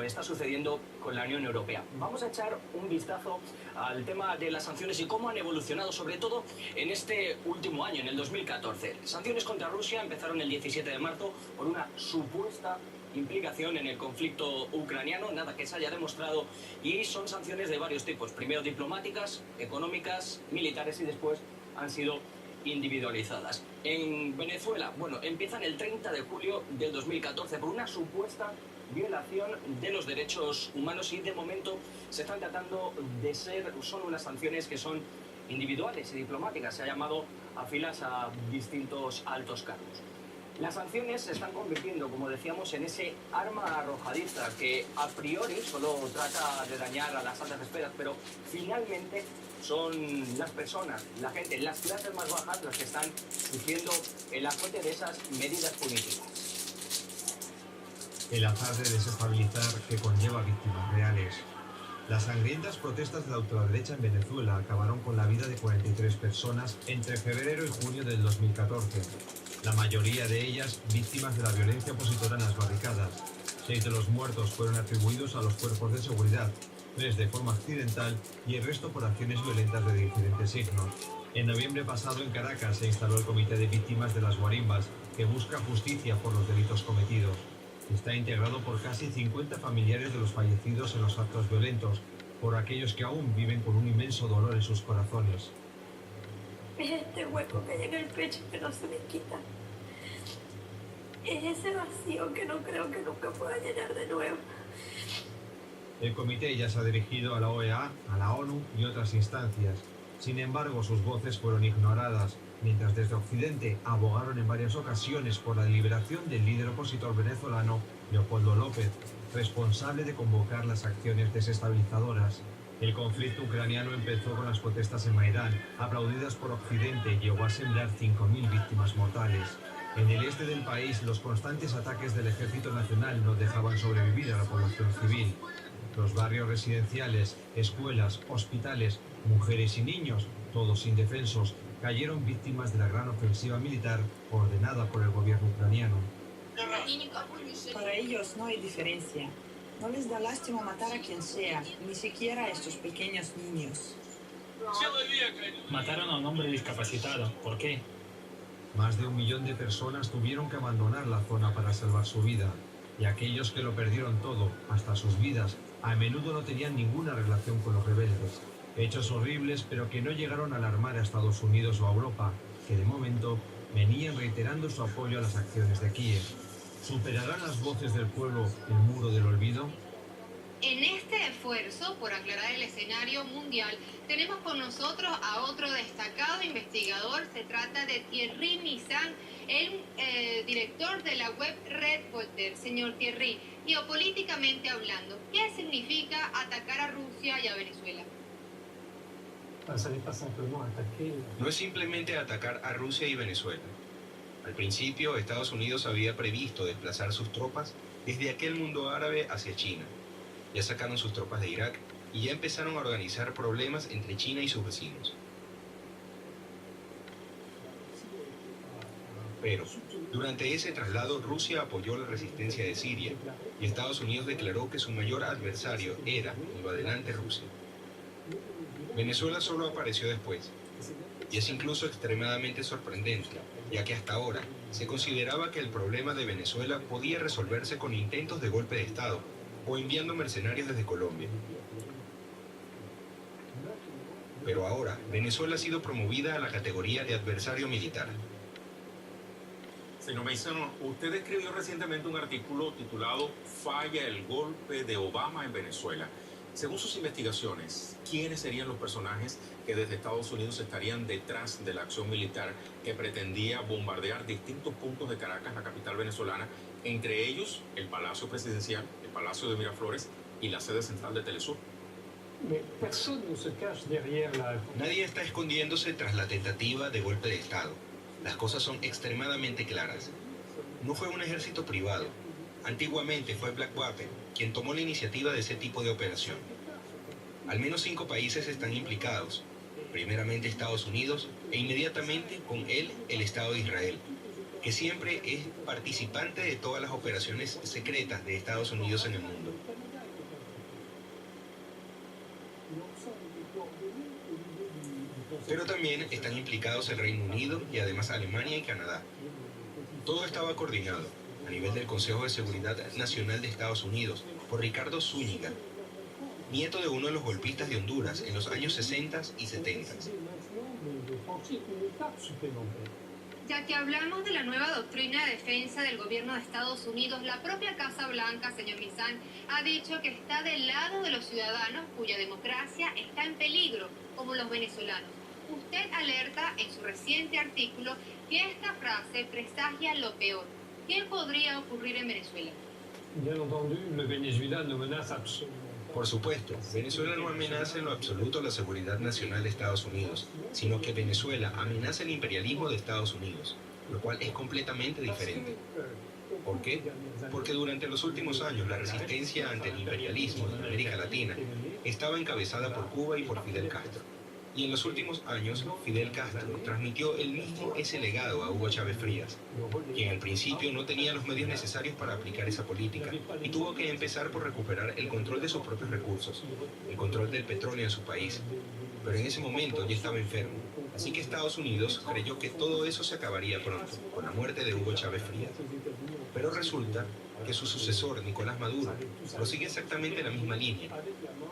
Está sucediendo con la Unión Europea. Vamos a echar un vistazo al tema de las sanciones y cómo han evolucionado, sobre todo en este último año, en el 2014. Sanciones contra Rusia empezaron el 17 de marzo por una supuesta implicación en el conflicto ucraniano, nada que se haya demostrado, y son sanciones de varios tipos, primero diplomáticas, económicas, militares y después han sido individualizadas. En Venezuela, empiezan el 30 de julio del 2014 por una supuesta violación de los derechos humanos y de momento se están tratando de son unas sanciones que son individuales y diplomáticas. Se ha llamado a filas a distintos altos cargos. Las sanciones se están convirtiendo, como decíamos, en ese arma arrojadiza que a priori solo trata de dañar a las altas esferas, pero finalmente son las personas, la gente, las clases más bajas las que están sufriendo el azote de esas medidas punitivas. El azar de desestabilizar que conlleva víctimas reales. Las sangrientas protestas de la ultraderecha en Venezuela acabaron con la vida de 43 personas entre febrero y junio del 2014. La mayoría de ellas víctimas de la violencia opositora en las barricadas. 6 de los muertos fueron atribuidos a los cuerpos de seguridad, 3 de forma accidental y el resto por acciones violentas de diferentes signos. En noviembre pasado en Caracas se instaló el Comité de Víctimas de las Guarimbas, que busca justicia por los delitos cometidos. Está integrado por casi 50 familiares de los fallecidos en los actos violentos, por aquellos que aún viven con un inmenso dolor en sus corazones. Es este hueco que hay en el pecho que no se me quita. Es ese vacío que no creo que nunca pueda llenar de nuevo. El comité ya se ha dirigido a la OEA, a la ONU y otras instancias. Sin embargo, sus voces fueron ignoradas, mientras desde Occidente abogaron en varias ocasiones por la liberación del líder opositor venezolano Leopoldo López, responsable de convocar las acciones desestabilizadoras. El conflicto ucraniano empezó con las protestas en Maidán, aplaudidas por Occidente, y llegó a sembrar 5.000 víctimas mortales. En el este del país, los constantes ataques del Ejército Nacional no dejaban sobrevivir a la población civil. Los barrios residenciales, escuelas, hospitales, mujeres y niños, todos indefensos, cayeron víctimas de la gran ofensiva militar ordenada por el gobierno ucraniano. Para ellos no hay diferencia. No les da lástima matar a quien sea, ni siquiera a estos pequeños niños. Mataron a un hombre discapacitado. ¿Por qué? Más de 1 millón de personas tuvieron que abandonar la zona para salvar su vida, y aquellos que lo perdieron todo, hasta sus vidas, a menudo no tenían ninguna relación con los rebeldes. Hechos horribles, pero que no llegaron a alarmar a Estados Unidos o a Europa, que de momento venían reiterando su apoyo a las acciones de Kiev. ¿Superarán las voces del pueblo el muro del olvido? En este esfuerzo por aclarar el escenario mundial, tenemos con nosotros a otro destacado investigador. Se trata de Thierry Missan, el director de la web Reporter. Señor Thierry, geopolíticamente hablando, ¿qué significa atacar a Rusia y a Venezuela? No es simplemente atacar a Rusia y Venezuela. Al principio, Estados Unidos había previsto desplazar sus tropas desde aquel mundo árabe hacia China. Ya sacaron sus tropas de Irak y ya empezaron a organizar problemas entre China y sus vecinos. Pero, durante ese traslado, Rusia apoyó la resistencia de Siria y Estados Unidos declaró que su mayor adversario era, en lo adelante, Rusia. Venezuela solo apareció después, y es incluso extremadamente sorprendente, ya que hasta ahora se consideraba que el problema de Venezuela podía resolverse con intentos de golpe de Estado o enviando mercenarios desde Colombia. Pero ahora, Venezuela ha sido promovida a la categoría de adversario militar. Señor Mason, usted escribió recientemente un artículo titulado "Falla el golpe de Obama en Venezuela". Según sus investigaciones, ¿quiénes serían los personajes que desde Estados Unidos estarían detrás de la acción militar que pretendía bombardear distintos puntos de Caracas, la capital venezolana, entre ellos el Palacio Presidencial, el Palacio de Miraflores y la sede central de Telesur? Nadie está escondiéndose tras la tentativa de golpe de Estado. Las cosas son extremadamente claras. No fue un ejército privado. Antiguamente fue Blackwater quien tomó la iniciativa de ese tipo de operación. Al menos 5 países están implicados. Primeramente Estados Unidos e inmediatamente con él el Estado de Israel, que siempre es participante de todas las operaciones secretas de Estados Unidos en el mundo. Pero también están implicados el Reino Unido y además Alemania y Canadá. Todo estaba coordinado a nivel del Consejo de Seguridad Nacional de Estados Unidos por Ricardo Zúñiga, nieto de uno de los golpistas de Honduras en los años 60 y 70. Ya que hablamos de la nueva doctrina de defensa del gobierno de Estados Unidos, la propia Casa Blanca, señor Mizan, ha dicho que está del lado de los ciudadanos cuya democracia está en peligro, como los venezolanos. Usted alerta en su reciente artículo que esta frase presagia lo peor. ¿Qué podría ocurrir en Venezuela? Por supuesto, Venezuela no amenaza en lo absoluto la seguridad nacional de Estados Unidos, sino que Venezuela amenaza el imperialismo de Estados Unidos, lo cual es completamente diferente. ¿Por qué? Porque durante los últimos años la resistencia ante el imperialismo en América Latina estaba encabezada por Cuba y por Fidel Castro. Y en los últimos años, Fidel Castro transmitió ese legado a Hugo Chávez Frías, quien al principio no tenía los medios necesarios para aplicar esa política y tuvo que empezar por recuperar el control de sus propios recursos, el control del petróleo en su país. Pero en ese momento ya estaba enfermo, así que Estados Unidos creyó que todo eso se acabaría pronto, con la muerte de Hugo Chávez Frías. Pero resulta que su sucesor, Nicolás Maduro, prosigue exactamente la misma línea,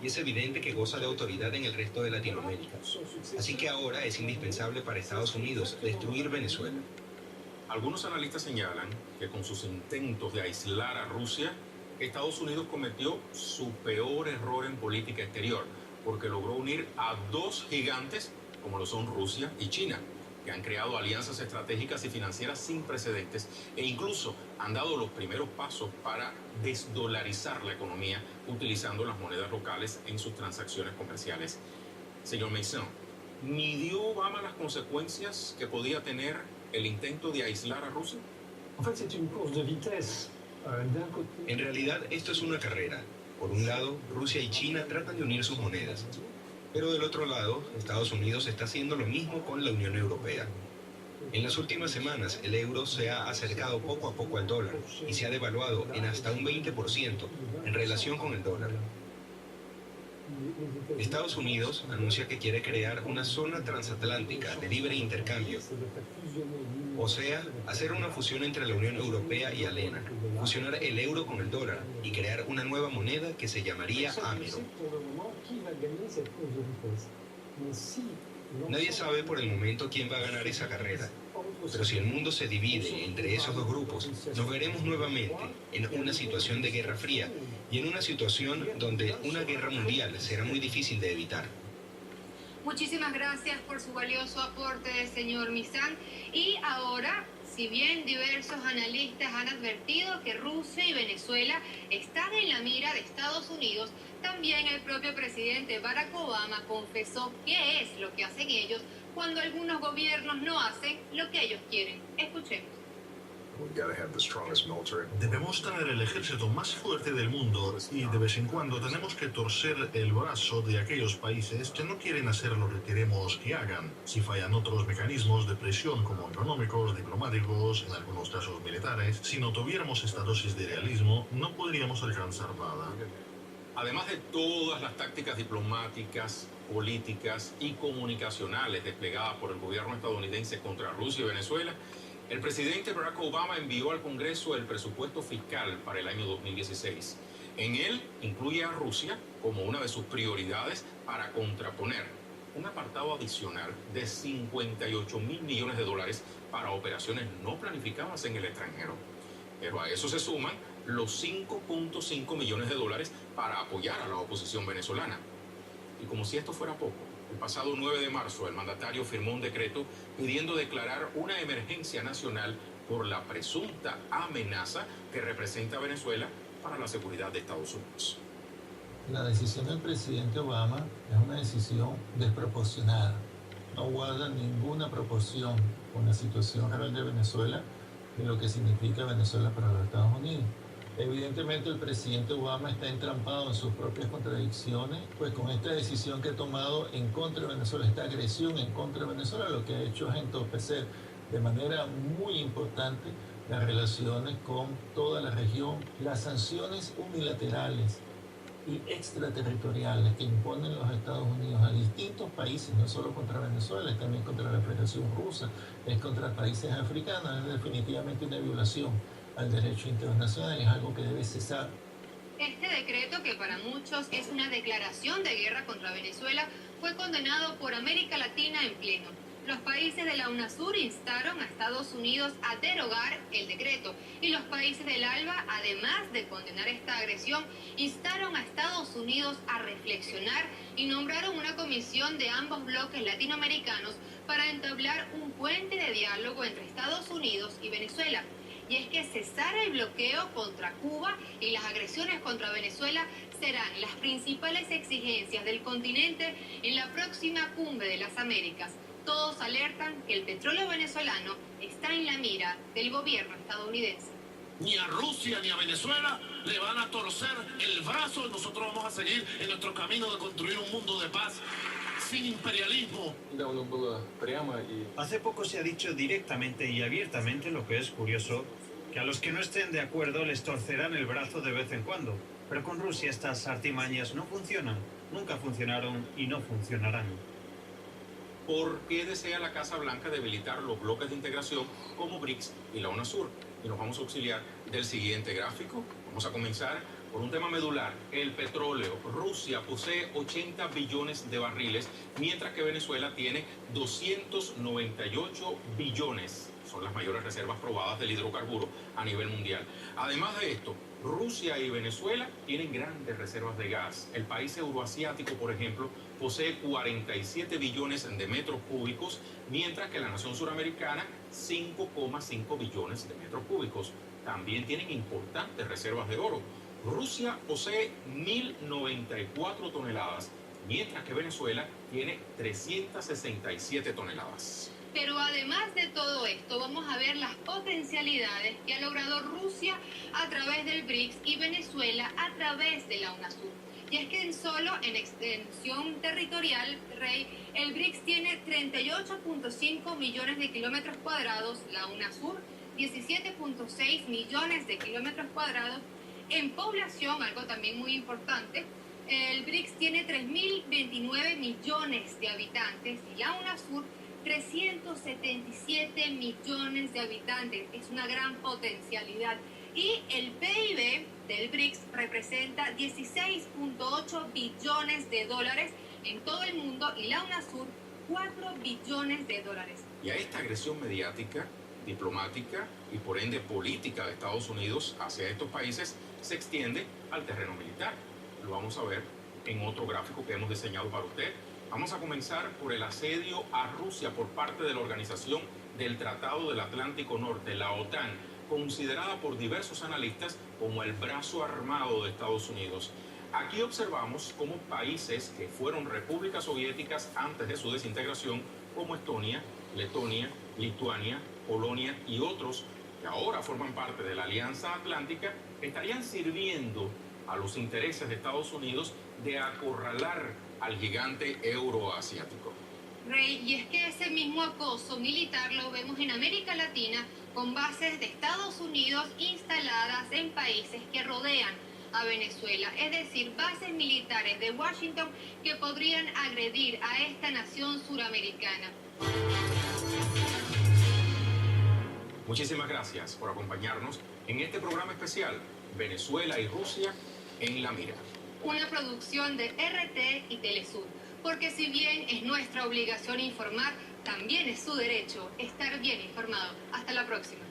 y es evidente que goza de autoridad en el resto de Latinoamérica. Así que ahora es indispensable para Estados Unidos destruir Venezuela. Algunos analistas señalan que con sus intentos de aislar a Rusia, Estados Unidos cometió su peor error en política exterior, porque logró unir a dos gigantes como lo son Rusia y China, que han creado alianzas estratégicas y financieras sin precedentes e incluso han dado los primeros pasos para desdolarizar la economía utilizando las monedas locales en sus transacciones comerciales. Señor Mason, ¿midió Obama las consecuencias que podía tener el intento de aislar a Rusia? En realidad, esto es una carrera. Por un lado, Rusia y China tratan de unir sus monedas. Pero del otro lado, Estados Unidos está haciendo lo mismo con la Unión Europea. En las últimas semanas, el euro se ha acercado poco a poco al dólar y se ha devaluado en hasta un 20% en relación con el dólar. Estados Unidos anuncia que quiere crear una zona transatlántica de libre intercambio, o sea, hacer una fusión entre la Unión Europea y ALENA, fusionar el euro con el dólar y crear una nueva moneda que se llamaría AMERO. Nadie sabe por el momento quién va a ganar esa carrera, pero si el mundo se divide entre esos dos grupos, nos veremos nuevamente en una situación de guerra fría y en una situación donde una guerra mundial será muy difícil de evitar. Muchísimas gracias por su valioso aporte, señor Mizan. Y ahora, si bien diversos analistas han advertido que Rusia y Venezuela están en la mira de Estados Unidos, también el propio presidente Barack Obama confesó qué es lo que hacen ellos cuando algunos gobiernos no hacen lo que ellos quieren. Escuchemos. Debemos tener el ejército más fuerte del mundo y de vez en cuando tenemos que torcer el brazo de aquellos países que no quieren hacer lo que queremos que hagan. Si fallan otros mecanismos de presión como económicos, diplomáticos, en algunos casos militares, si no tuviéramos esta dosis de realismo, no podríamos alcanzar nada. Además de todas las tácticas diplomáticas, políticas y comunicacionales desplegadas por el gobierno estadounidense contra Rusia y Venezuela, el presidente Barack Obama envió al Congreso el presupuesto fiscal para el año 2016. En él incluye a Rusia como una de sus prioridades para contraponer un apartado adicional de $58.000 millones para operaciones no planificadas en el extranjero. Pero a eso se suman los $5.5 millones para apoyar a la oposición venezolana. Y como si esto fuera poco, el pasado 9 de marzo el mandatario firmó un decreto pidiendo declarar una emergencia nacional por la presunta amenaza que representa Venezuela para la seguridad de Estados Unidos. La decisión del presidente Obama es una decisión desproporcionada. No guarda ninguna proporción con la situación real de Venezuela y lo que significa Venezuela para los Estados Unidos. Evidentemente el presidente Obama está entrampado en sus propias contradicciones, pues con esta decisión que ha tomado en contra de Venezuela, esta agresión en contra de Venezuela, lo que ha hecho es entorpecer de manera muy importante las relaciones con toda la región. Las sanciones unilaterales y extraterritoriales que imponen los Estados Unidos a distintos países, no solo contra Venezuela, es también contra la Federación Rusa, es contra países africanos, es definitivamente una violación al derecho internacional, es algo que debe cesar. Este decreto, que para muchos es una declaración de guerra contra Venezuela, fue condenado por América Latina en pleno. Los países de la UNASUR instaron a Estados Unidos a derogar el decreto y los países del ALBA, además de condenar esta agresión, instaron a Estados Unidos a reflexionar y nombraron una comisión de ambos bloques latinoamericanos para entablar un puente de diálogo entre Estados Unidos y Venezuela. Y es que cesar el bloqueo contra Cuba y las agresiones contra Venezuela serán las principales exigencias del continente en la próxima cumbre de las Américas. Todos alertan que el petróleo venezolano está en la mira del gobierno estadounidense. Ni a Rusia ni a Venezuela le van a torcer el brazo. Nosotros vamos a seguir en nuestro camino de construir un mundo de paz sin imperialismo. Hace poco se ha dicho directamente y abiertamente, lo que es curioso, que a los que no estén de acuerdo les torcerán el brazo de vez en cuando. Pero con Rusia estas artimañas no funcionan, nunca funcionaron y no funcionarán. ¿Por qué desea la Casa Blanca debilitar los bloques de integración como BRICS y la UNASUR? Y nos vamos a auxiliar del siguiente gráfico. Vamos a comenzar por un tema medular, el petróleo. Rusia posee 80 billones de barriles, mientras que Venezuela tiene 298 billones. Son las mayores reservas probadas del hidrocarburo a nivel mundial. Además de esto, Rusia y Venezuela tienen grandes reservas de gas. El país euroasiático, por ejemplo, posee 47 billones de metros cúbicos, mientras que la nación suramericana 5,5 billones de metros cúbicos. También tienen importantes reservas de oro. Rusia posee 1.094 toneladas, mientras que Venezuela tiene 367 toneladas. Pero además de todo esto, vamos a ver las potencialidades que ha logrado Rusia a través del BRICS y Venezuela a través de la UNASUR. Y es que en extensión territorial, Rey, el BRICS tiene 38.5 millones de kilómetros cuadrados, la UNASUR 17.6 millones de kilómetros cuadrados. En población, algo también muy importante, el BRICS tiene 3.029 millones de habitantes y la UNASUR 377 millones de habitantes. Es una gran potencialidad. Y el PIB del BRICS representa 16.8 billones de dólares en todo el mundo y la UNASUR 4 billones de dólares. Y a esta agresión mediática, diplomática y por ende política de Estados Unidos hacia estos países se extiende al terreno militar. Lo vamos a ver en otro gráfico que hemos diseñado para usted. Vamos a comenzar por el asedio a Rusia por parte de la Organización del Tratado del Atlántico Norte, la OTAN, considerada por diversos analistas como el brazo armado de Estados Unidos. Aquí observamos cómo países que fueron repúblicas soviéticas antes de su desintegración, como Estonia, Letonia, Lituania, Polonia y otros, que ahora forman parte de la Alianza Atlántica, estarían sirviendo a los intereses de Estados Unidos de acorralar al gigante euroasiático. Rey, y es que ese mismo acoso militar lo vemos en América Latina con bases de Estados Unidos instaladas en países que rodean a Venezuela, es decir, bases militares de Washington que podrían agredir a esta nación suramericana. Muchísimas gracias por acompañarnos en este programa especial, Venezuela y Rusia en la mira. Una producción de RT y Telesur, porque si bien es nuestra obligación informar, también es su derecho estar bien informado. Hasta la próxima.